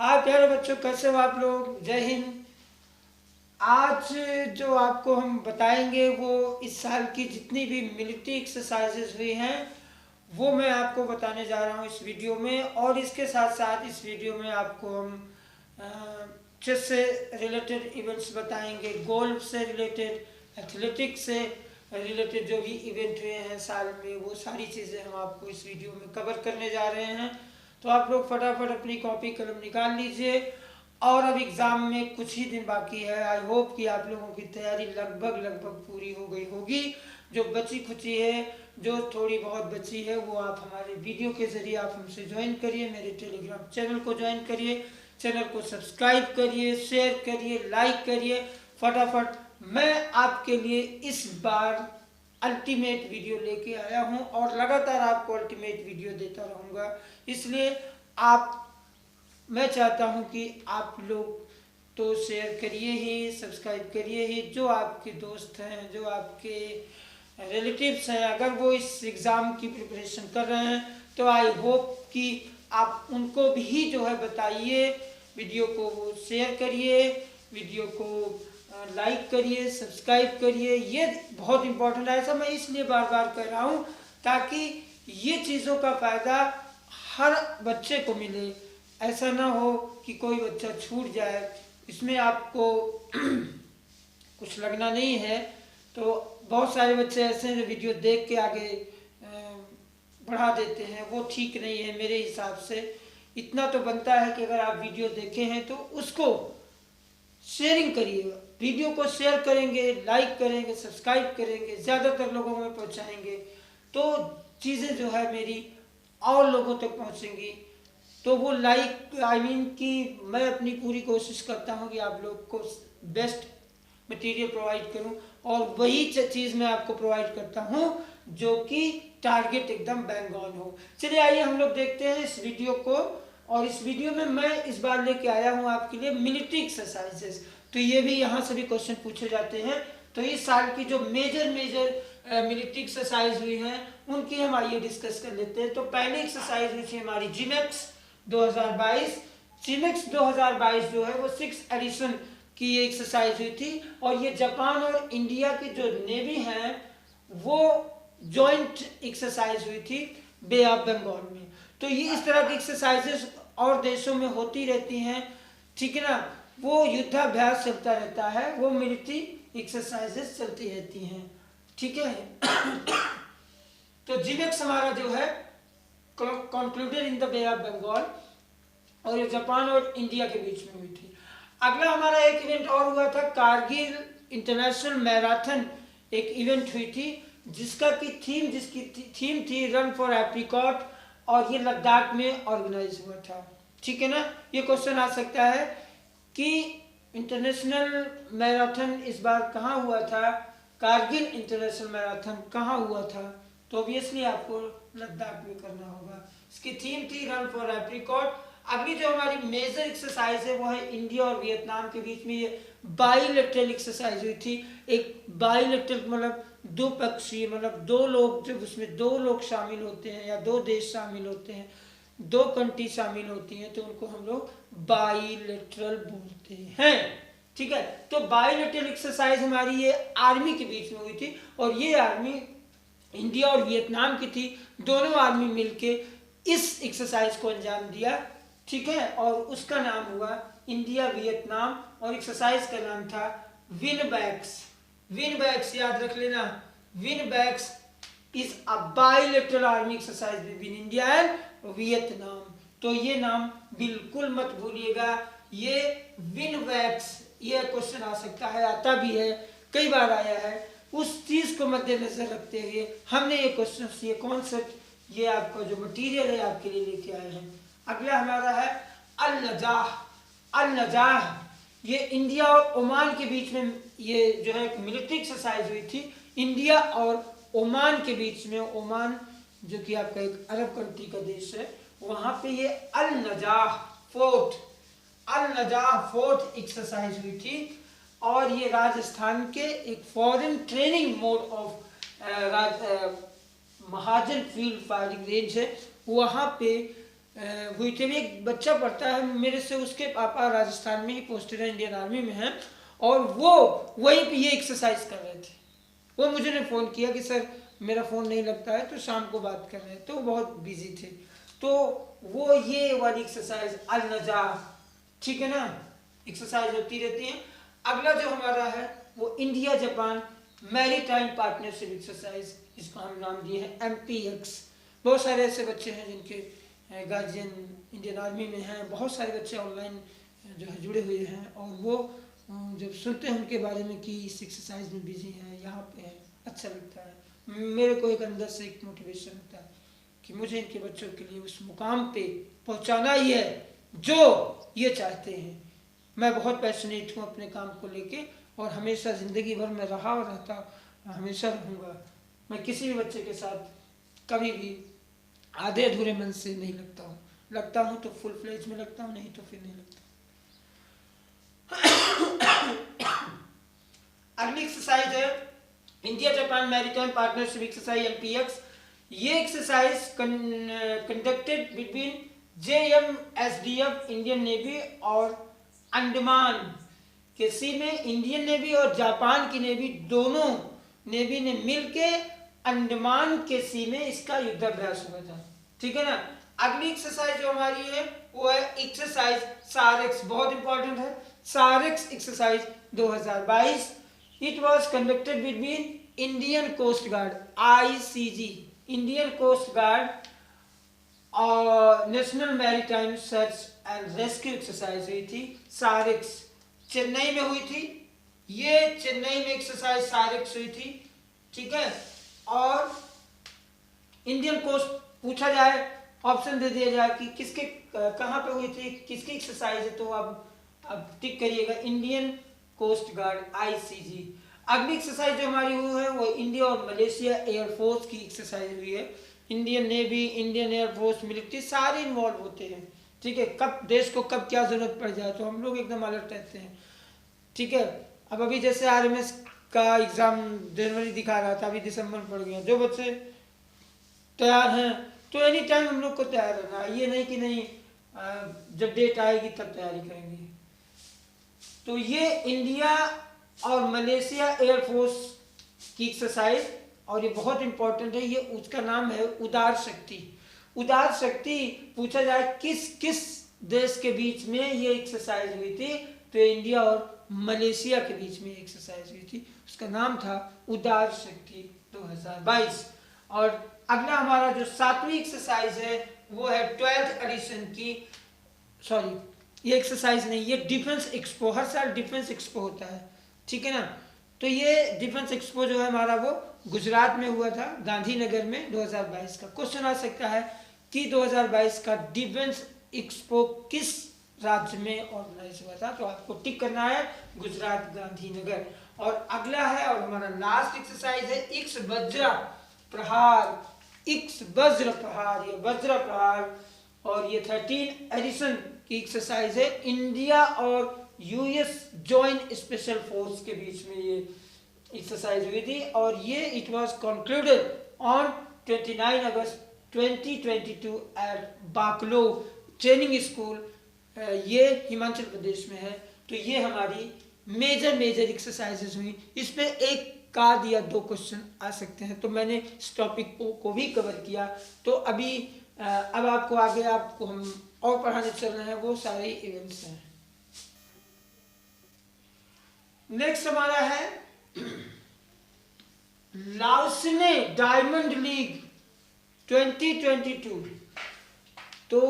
हाँ प्यारे बच्चों, कैसे हो आप लोग। जय हिंद। आज जो आपको हम बताएंगे वो इस साल की जितनी भी मिलिट्री एक्सरसाइजेज हुई हैं वो मैं आपको बताने जा रहा हूँ इस वीडियो में। और इसके साथ साथ इस वीडियो में आपको हम चेस से रिलेटेड इवेंट्स बताएंगे, गोल्फ से रिलेटेड, एथलेटिक्स से रिलेटेड जो भी इवेंट हुए हैं साल में, वो सारी चीज़ें हम आपको इस वीडियो में कवर करने जा रहे हैं। तो आप लोग फटाफट अपनी कॉपी कलम निकाल लीजिए। और अब एग्ज़ाम में कुछ ही दिन बाकी है। आई होप कि आप लोगों की तैयारी लगभग पूरी हो गई होगी। जो बची खुची है, जो थोड़ी बहुत बची है, वो आप हमारे वीडियो के ज़रिए आप हमसे ज्वाइन करिए, मेरे टेलीग्राम चैनल को ज्वाइन करिए, चैनल को सब्सक्राइब करिए, शेयर करिए, लाइक करिए फटाफट। मैं आपके लिए इस बार अल्टीमेट वीडियो लेके आया हूँ और लगातार आपको अल्टीमेट वीडियो देता रहूँगा। इसलिए मैं चाहता हूँ कि आप लोग तो शेयर करिए ही, सब्सक्राइब करिए ही। जो आपके दोस्त हैं, जो आपके रिलेटिव्स हैं, अगर वो इस एग्ज़ाम की प्रिपरेशन कर रहे हैं तो आई होप कि आप उनको भी जो है बताइए, वीडियो को वो शेयर करिए, वीडियो को लाइक करिए, सब्सक्राइब करिए। ये बहुत इम्पोर्टेंट है। ऐसा मैं इसलिए बार बार कर रहा हूँ ताकि ये चीज़ों का फ़ायदा हर बच्चे को मिले। ऐसा ना हो कि कोई बच्चा छूट जाए। इसमें आपको कुछ लगना नहीं है। तो बहुत सारे बच्चे ऐसे हैं जो वीडियो देख के आगे बढ़ा देते हैं, वो ठीक नहीं है मेरे हिसाब से। इतना तो बनता है कि अगर आप वीडियो देखे हैं तो उसको शेयरिंग करिएगा। वीडियो को शेयर करेंगे, लाइक करेंगे, सब्सक्राइब करेंगे, ज़्यादातर लोगों में पहुंचाएंगे तो चीज़ें जो है मेरी और लोगों तक पहुंचेंगी। तो वो कि मैं अपनी पूरी कोशिश करता हूँ कि आप लोग को बेस्ट मटेरियल प्रोवाइड करूँ, और वही चीज़ मैं आपको प्रोवाइड करता हूँ जो कि टारगेट एकदम बैंग ऑन हो। चलिए आइए हम लोग देखते हैं इस वीडियो को। और इस वीडियो में मैं इस बार लेके आया हूँ आपके लिए मिलिट्री एक्सरसाइजेस। तो ये भी यहाँ से भी क्वेश्चन पूछे जाते हैं। तो इस साल की जो मेजर मिलिट्री एक्सरसाइज हुई हैं उनकी हम आइए डिस्कस कर लेते हैं। तो पहली एक्सरसाइज हुई थी हमारी जिमेक्स 2022। जिमेक्स 2022 जो है वो 6th एडिशन की ये एक्सरसाइज हुई थी। और ये जापान और इंडिया की जो नेवी हैं वो जॉइंट एक्सरसाइज हुई थी बे ऑफ बंगाल में। तो ये इस तरह की एक्सरसाइजेस और देशों में होती रहती हैं, ठीक है ना। वो युद्धाभ्यास चलता रहता है, वो मिलिट्री एक्सरसाइजेस चलती रहती हैं, ठीक है। तो जिमेक्स हमारा जो है concluded in the Bay of Bengal, और ये जापान और इंडिया के बीच में हुई थी। अगला हमारा एक इवेंट और हुआ था, कारगिल इंटरनेशनल मैराथन एक इवेंट हुई थी जिसकी थीम थी रन फॉर एप्रिकॉट, और ये लद्दाख में ऑर्गेनाइज हुआ था, ठीक है ना। ये क्वेश्चन आ सकता है कि इंटरनेशनल मैराथन इस बार कहाँ हुआ था, कारगिल इंटरनेशनल मैराथन कहाँ हुआ था। तो ऑब्वियसली आपको लद्दाख में करना होगा। इसकी थीम थी रन फॉर एप्रिकॉट। अगली जो हमारी मेजर एक्सरसाइज है वो है इंडिया और वियतनाम के बीच में ये बाईलेटरल एक्सरसाइज हुई थी। एक बाईलेटरल मतलब दो पक्षीय, मतलब दो लोग, जब उसमें दो लोग शामिल होते हैं या दो देश शामिल होते हैं, दो कंट्री शामिल होती हैं, तो उनको हम लोग बाईलेटरल बोलते हैं, ठीक है। तो बाईलेटरल एक्सरसाइज हमारी ये आर्मी के बीच में हुई थी, और ये आर्मी इंडिया और वियतनाम की थी। दोनों आर्मी मिलके इस एक्सरसाइज को अंजाम दिया, ठीक है। और उसका नाम हुआ इंडिया वियतनाम, और एक्सरसाइज का नाम था विनबैक्स। विनबैक्स याद रख लेना, VINBAX is a bilateral army exercise between India and Vietnam. तो ये नाम बिल्कुल मत भूलिएगा। ये विनबैक्स, ये क्वेश्चन आ सकता है, आता भी है, कई बार आया है। उस चीज को मद्देनजर रखते हुए हमने ये क्वेश्चन, ये कॉन्सेप्ट, ये आपका जो मटीरियल है आपके लिए लेके आए हैं। अगला हमारा है अल नजाह। अल नजाह ये इंडिया और ओमान के बीच में ये जो है मिलिट्री एक्सरसाइज हुई थी, इंडिया और ओमान के बीच में। ओमान जो कि आपका एक अरब कंट्री का देश है, वहां पे ये अल नजाह फोर्ट एक्सरसाइज हुई थी। और ये राजस्थान के एक foreign training mode of Mahajan field firing range है, वहाँ पे हुई थी। अभी एक बच्चा पढ़ता है मेरे से, उसके पापा राजस्थान में ही पोस्टेड है, इंडियन आर्मी में हैं, और वो वहीं पे ये एक्सरसाइज कर रहे थे। वो मुझे ने फ़ोन किया कि सर मेरा फ़ोन नहीं लगता है, तो शाम को बात कर रहे हैं, तो बहुत बिजी थे। तो वो ये वाली एक्सरसाइज अल नजा, ठीक है ना, एक्सरसाइज होती रहती है। अगला जो हमारा है वो India Japan maritime partnership exercise, इसको हम नाम दिए हैं MPX। बहुत सारे ऐसे बच्चे हैं जिनके गार्जियन इंडियन आर्मी में हैं, बहुत सारे बच्चे ऑनलाइन जो है जुड़े हुए हैं, और वो जब सुनते हैं उनके बारे में कि इस एक्सरसाइज में बिजी हैं, यहाँ पे हैं, अच्छा लगता है। मेरे को एक अंदर से एक मोटिवेशन होता है कि मुझे इनके बच्चों के लिए उस मुकाम पे पहुँचाना ही है जो ये चाहते हैं। मैं बहुत पैशनेट हूँ अपने काम को लेके, और हमेशा ज़िंदगी भर में रहा और रहता, हमेशा रहूँगा। मैं किसी भी बच्चे के साथ कभी भी आधे अधूरे मन से नहीं लगता हूँ तो फुल फ्लेज में लगता हूँ, नहीं तो फिर नहीं लगता। अगली एक्सरसाइज है India Japan maritime partnership exercise MPX। ये exercise conducted between JMSDF Indian navy और अंडमान के सी में। इंडियन नेवी और जापान की नेवी, दोनों नेवी ने मिलके अंडमान के सी में इसका युद्धाभ्यास हुआ था, ठीक है ना। अगली एक्सरसाइज जो हमारी है वो है एक्सरसाइज सारेक्स, बहुत इंपॉर्टेंट है। SAREX exercise 2022, it was conducted between Indian Coast Guard ICG, Indian Coast Guard और National Maritime Search and Rescue Exercise हुई थी। सारेक्स चेन्नई में हुई थी, ये चेन्नई में एक्सरसाइज सारेक्स हुई थी, ठीक है। और इंडियन कोस्ट पूछा जाए, ऑप्शन दे दिया जाए कि किसके कहाँ पे हुई थी, किसकी एक्सरसाइज है, तो अब टिक करिएगा इंडियन कोस्ट गार्ड ICG। अगली एक्सरसाइज जो हमारी हुई है वो इंडिया और मलेशिया एयरफोर्स की एक्सरसाइज हुई है। Indian navy, Indian air force, military सारे इन्वॉल्व होते हैं, ठीक है। कब देश को कब क्या जरूरत पड़ जाए तो हम लोग एकदम अलर्ट रहते हैं, ठीक है। अब अभी जैसे RMS का एग्ज़ाम जनवरी दिखा रहा था, अभी दिसंबर पड़ गया। जो बच्चे तैयार हैं तो एनी टाइम हम लोग को तैयार रहना है, ये नहीं कि नहीं जब डेट आएगी तब तैयारी करेंगे। तो ये इंडिया और मलेशिया एयरफोर्स की एक्सरसाइज, और ये बहुत इंपॉर्टेंट है, ये उसका नाम है उदार शक्ति। उदार शक्ति पूछा जाए किस किस देश के बीच में ये एक्सरसाइज हुई थी, तो इंडिया और मलेशिया के बीच में एक्सरसाइज हुई थी, उसका नाम था उदार शक्ति 2022। और अगला हमारा जो 7वीं एक्सरसाइज है वो है 12th एडिशन की, सॉरी ये एक्सरसाइज नहीं, ये डिफेंस एक्सपो, हर साल डिफेंस एक्सपो होता है, ठीक है ना। तो ये डिफेंस एक्सपो जो है हमारा वो गुजरात में हुआ था, गांधीनगर में 2022 का। क्वेश्चन आ सकता है कि 2022 का डिफेंस एक्सपो किस राज्य में ऑर्गेनाइज हुआ था, तो आपको टिक करना है गुजरात, गांधीनगर। और अगला है और हमारा लास्ट एक्सरसाइज है इक्स वज्र प्रहार, इक्स वज्र प्रहार, ये वज्र प्रहार, और ये 13 एडिशन की एक्सरसाइज है। इंडिया और US जॉइंट स्पेशल फोर्स के बीच में ये एक्सरसाइज हुई थी, और ये it was concluded on 29 August 2022 at Baklo training school, ये हिमाचल प्रदेश में है। तो ये हमारी मेजर एक्सरसाइजेज हुई। इस पे एक का या 2 क्वेश्चन आ सकते हैं, तो मैंने इस टॉपिक को भी कवर किया। तो अभी अब आपको आगे आपको हम और पढ़ाने चल रहे हैं, वो सारे इवेंट्स हैं। नेक्स्ट हमारा है लाओसने डायमंड लीग 2022। तो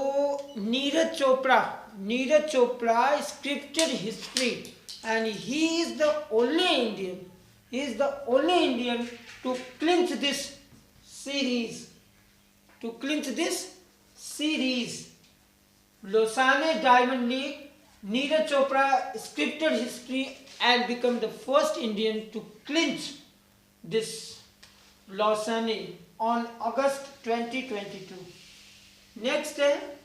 Neeraj Chopra scripted history and he is the only Indian to clinch this series, Lausanne Diamond League. Neeraj Chopra scripted history and become the first Indian to clinch this Lausanne on August 2022. Next है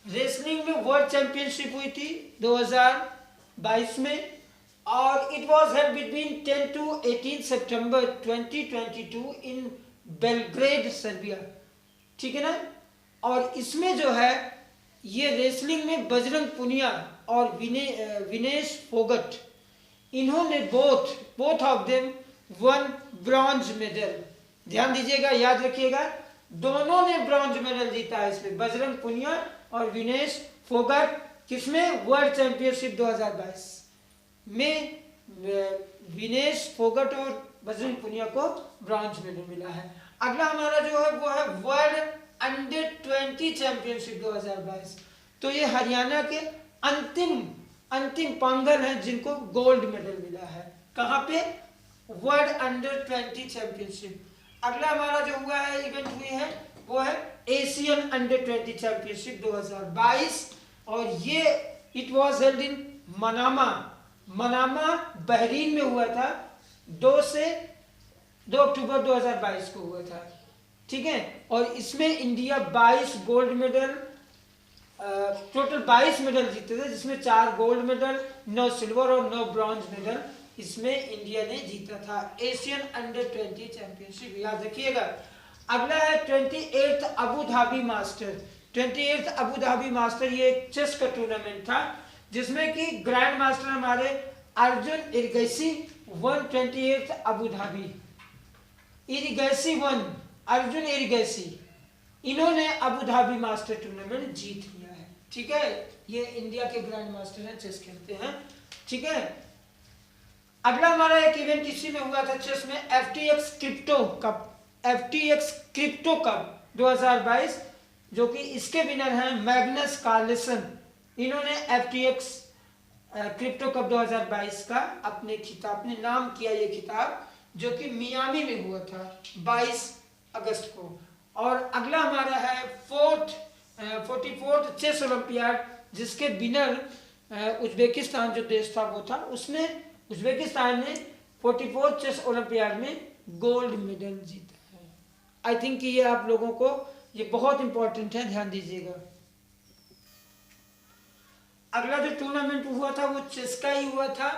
wrestling में world championship हुई थी 2022 में, और it was held between 10 to 18 September 2022 in Belgrade Serbia, ठीक है ना। और इसमें जो है ये रेसलिंग में बजरंग पुनिया और विनेश फोगट, इन्होंने both of them one bronze medal. ध्यान दीजिएगा, याद रखिएगा, दोनों ने ब्रॉन्ज मेडल जीता है इसमें, बजरंग पुनिया और विनेश फोगट। किसमें? वर्ल्ड चैंपियनशिप 2022 में विनेश फोगट और बजरंग पुनिया को ब्रॉन्ज मेडल मिला है। अगला हमारा जो है वो है वर्ल्ड अंडर 20 चैंपियनशिप 2022। तो ये हरियाणा के अंतिम पांगल हैं जिनको गोल्ड मेडल मिला है। कहाँ पे? World under 20 championship. अगला हमारा जो हुआ है इवेंट हुई है वो है एशियन अंडर 20 चैंपियनशिप 2022 और ये it was held in Manama Bahrain में हुआ था। 2 अक्टूबर 2022 को हुआ था। ठीक है, और इसमें India 22 gold medal, total 22 medal जीते थे, जिसमें 4 गोल्ड मेडल, 9 सिल्वर और 9 ब्रॉन्ज मेडल इसमें इंडिया ने जीता था। एशियन अंडर 20 चैंपियनशिप, याद रखिएगा। अगला है 28th Abu Dhabi master. 28th Abu Dhabi master ये एक चेस का टूर्नामेंट था जिसमें कि ग्रैंड मास्टर हमारे Arjun Erigaisi won 28th Abu Dhabi. Arjun Erigaisi, इन्होंने अबू धाबी मास्टर टूर्नामेंट जीत लिया है। ठीक है, ये इंडिया के ग्रैंड मास्टर हैं, चेस खेलते हैं। ठीक है, अगला हमारा एक इवेंट इसी में हुआ था चेस में, FTX क्रिप्टो कप 2022, जो कि इसके विनर हैं मैग्नस कार्लसन। इन्होंने FTX क्रिप्टो कप 2022 का अपने नाम किया ये खिताब, जो कि मियामी में हुआ था 22 अगस्त को। और अगला हमारा है 44th चेस ओलंपियाड, जिसके विनर उज्बेकिस्तान जो देश था वो था, उसने उज्बेकिस्तान ने 44th चेस ओलंपियाड में गोल्ड मेडल जीता है। आई थिंक कि ये आप लोगों को ये बहुत इंपॉर्टेंट है, ध्यान दीजिएगा। अगला जो टूर्नामेंट हुआ था वो चेस का ही हुआ था,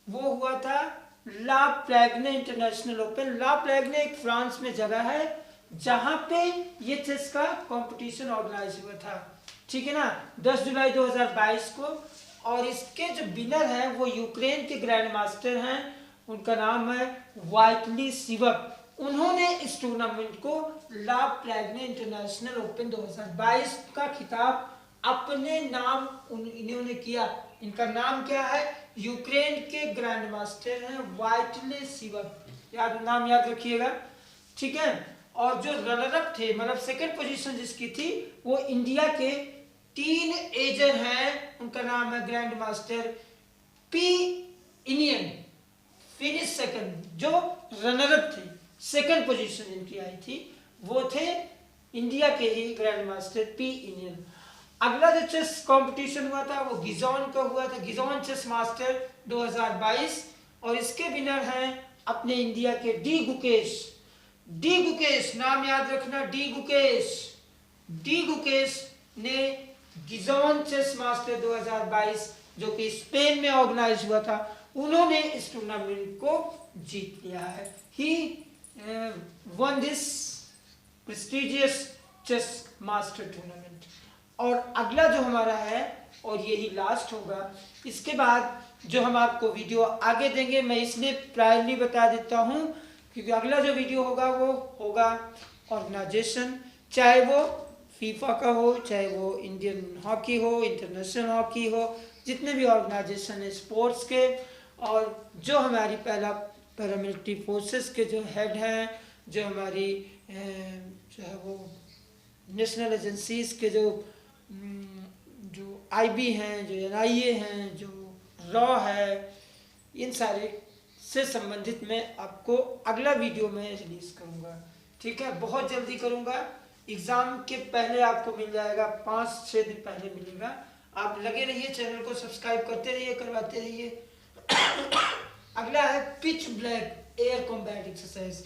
वो हुआ था ला प्लेग्ने इंटरनेशनल ओपन। ला प्लेग्ने एक फ्रांस में जगह है जहां पे ये चेस का कंपटीशन ऑर्गेनाइज हुआ था। ठीक है ना, 10 जुलाई 2022 को। और इसके जो विनर हैं वो यूक्रेन के ग्रैंड मास्टर हैं, उनका नाम है वाइटली सिवक। उन्होंने इस टूर्नामेंट को ला प्लेग्ने इंटरनेशनल ओपन 2022 का खिताब अपने नाम इन्होंने किया। इनका नाम क्या है? यूक्रेन के ग्रैंड मास्टर हैं वाइटली सिवक, नाम याद रखिएगा। ठीक है, और जो रनर अप थे, मतलब सेकंड पोजीशन जिसकी थी, वो इंडिया के टीन एजर हैं, उनका नाम है grand master P inion. Finish second, जो रनर अप थे, सेकंड पोजीशन जिनकी आई थी वो थे इंडिया के ही ग्रैंड मास्टर पी इनियन। अगला जो चेस कंपटीशन हुआ था वो गिजॉन का हुआ था, गिजॉन चेस मास्टर 2022, और इसके विनर हैं अपने इंडिया के डी गुकेश, नाम याद रखना, डी गुकेश ने गिजॉन चेस मास्टर 2022 जो कि स्पेन में ऑर्गेनाइज हुआ था, उन्होंने इस टूर्नामेंट को जीत लिया है। He won this prestigious chess master tournament. और अगला जो हमारा है, और यही लास्ट होगा, इसके बाद जो हम आपको वीडियो आगे देंगे, मैं इसलिए प्रायरली बता देता हूँ क्योंकि अगला जो वीडियो होगा वो होगा ऑर्गेनाइजेशन, चाहे वो फीफा का हो, चाहे वो इंडियन हॉकी हो, इंटरनेशनल हॉकी हो, जितने भी ऑर्गेनाइजेशन है स्पोर्ट्स के, और जो हमारी पैरामिलिट्री फोर्सेस के जो हेड हैं, जो हमारी जो है वो नेशनल एजेंसीज के जो IB हैं, जो NIA हैं, जो रॉ है, इन सारे से संबंधित मैं आपको अगला वीडियो में रिलीज करूँगा। ठीक है, बहुत जल्दी करूँगा, एग्ज़ाम के पहले आपको मिल जाएगा, 5-6 दिन पहले मिलेगा। आप लगे रहिए, चैनल को सब्सक्राइब करते रहिए, करवाते रहिए। अगला है pitch black air combat exercise.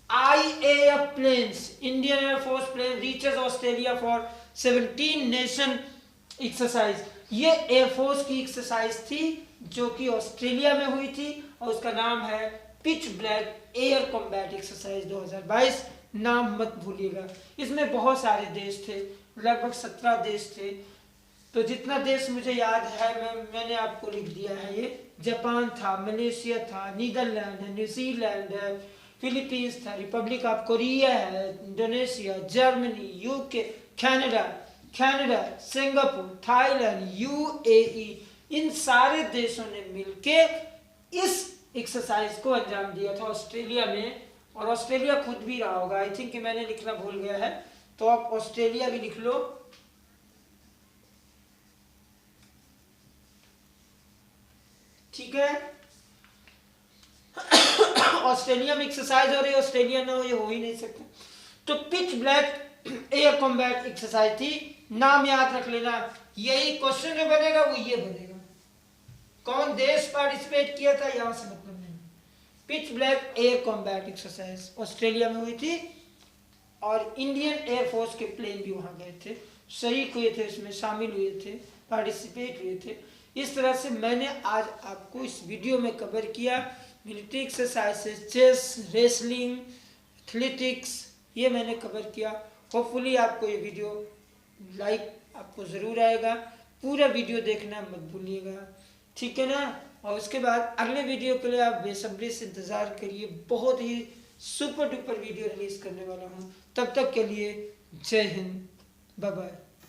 IAF planes, Indian Air Force plane reaches Australia for 17 nation exercise. ये एयरफोर्स की एक्सरसाइज थी जो कि ऑस्ट्रेलिया में हुई थी, और उसका नाम है pitch black air combat exercise 2022। नाम मत भूलिएगा। इसमें बहुत सारे देश थे, लगभग 17 देश थे। तो जितना देश मुझे याद है मैंने आपको लिख दिया है। ये जापान था, मलेशिया था, नीदरलैंड है, न्यूजीलैंड है, फिलीपींस था, रिपब्लिक ऑफ कोरिया है, Indonesia, Germany, UK, Canada, Singapore, Thailand, UAE, इन सारे देशों ने मिलके इस एक्सरसाइज को अंजाम दिया था ऑस्ट्रेलिया में। और ऑस्ट्रेलिया खुद भी रहा होगा, आई थिंक कि मैंने लिखना भूल गया है, तो आप ऑस्ट्रेलिया भी लिख लो। ठीक है, ऑस्ट्रेलिया में एक्सरसाइज हो रही है, ऑस्ट्रेलिया ना हो ये हो ही नहीं सकता। तो pitch black air combat exercise थी, नाम याद रख लेना। यही क्वेश्चन में बनेगा, वो ये बनेगा, कौन देश पार्टिसिपेट किया था यहां से मतलब नहीं। Pitch black air combat exercise Australia में हुई थी और इंडियन एयरफोर्स के प्लेन भी वहां गए थे, शरीक हुए थे, इसमें शामिल हुए थे, पार्टिसिपेट हुए थे। इस तरह से मैंने आज आपको इस वीडियो में कवर किया military exercises, chess, wrestling, athletics, ये मैंने कवर किया। होपफुली आपको ये वीडियो लाइक आपको ज़रूर आएगा, पूरा वीडियो देखना मत भूलिएगा, ठीक है ना। और उसके बाद अगले वीडियो के लिए आप बेसब्री से इंतज़ार करिए, बहुत ही सुपर डुपर वीडियो रिलीज़ करने वाला हूँ। तब तक के लिए जय हिंद, बाय बाय।